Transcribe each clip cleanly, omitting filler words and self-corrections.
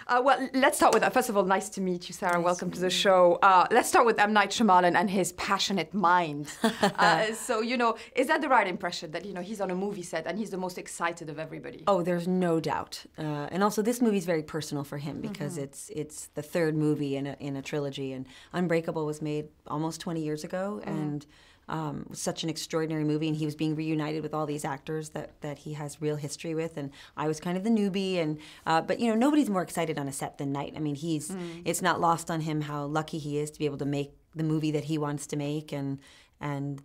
Well, let's start with, first of all, nice to meet you, Sarah. Welcome to the show. Let's start with M. Night Shyamalan and his passionate mind. So, is that the right impression that, he's on a movie set and he's the most excited of everybody? Oh, there's no doubt. And also, this movie's very personal for him because it's the third movie in a trilogy. And Unbreakable was made almost 20 years ago, and was such an extraordinary movie, and he was being reunited with all these actors that he has real history with, and I was kind of the newbie, and but nobody's more excited on a set than Night. I mean, it's not lost on him how lucky he is to be able to make the movie that he wants to make, and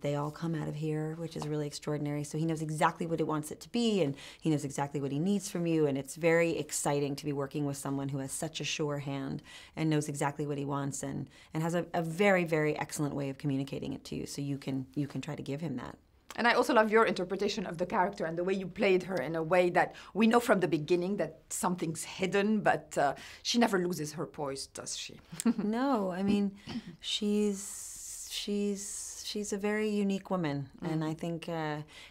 they all come out of here, which is really extraordinary. So he knows exactly what he wants it to be, and he knows exactly what he needs from you, and it's very exciting to be working with someone who has such a sure hand and knows exactly what he wants, and has a very, very excellent way of communicating it to you, so you can try to give him that. And I also love your interpretation of the character and the way you played her in a way that we know from the beginning that something's hidden, but she never loses her poise, does she? No, I mean, she's a very unique woman, and I think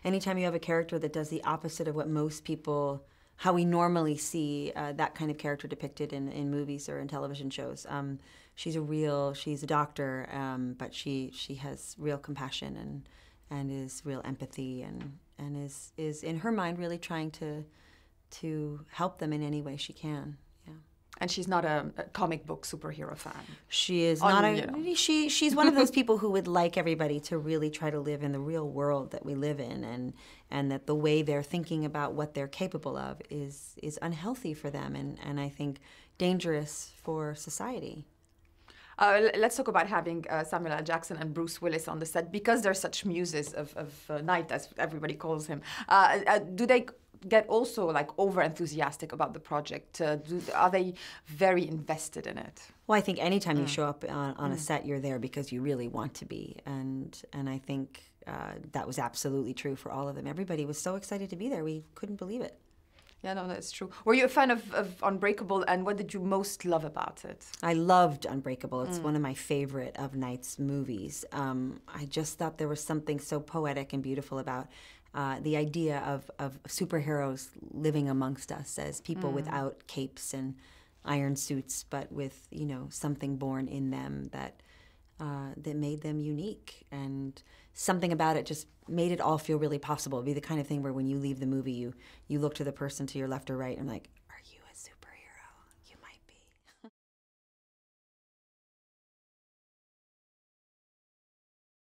anytime you have a character that does the opposite of what most people, how we normally see that kind of character depicted in movies or in television shows, she's a doctor, but she has real compassion and is real empathy and is in her mind really trying to help them in any way she can. And she's not a comic book superhero fan. She is not she's one of those people who would like everybody to really try to live in the real world that we live in, and that the way they're thinking about what they're capable of is unhealthy for them, and I think dangerous for society. Let's talk about having Samuel L. Jackson and Bruce Willis on the set, because they're such muses of Night, as everybody calls him. Do they get also over enthusiastic about the project? Are they very invested in it? Well, I think anytime you show up on a set, you're there because you really want to be, and I think that was absolutely true for all of them. Everybody was so excited to be there, we couldn't believe it. Yeah, no, that's true. Were you a fan of Unbreakable, and what did you most love about it? I loved Unbreakable. It's one of my favorite of Night's movies. I just thought there was something so poetic and beautiful about the idea of superheroes living amongst us as people without capes and iron suits, but with something born in them that made them unique, and something about it just made it all feel really possible. It'd be the kind of thing where when you leave the movie, you look to the person to your left or right and like,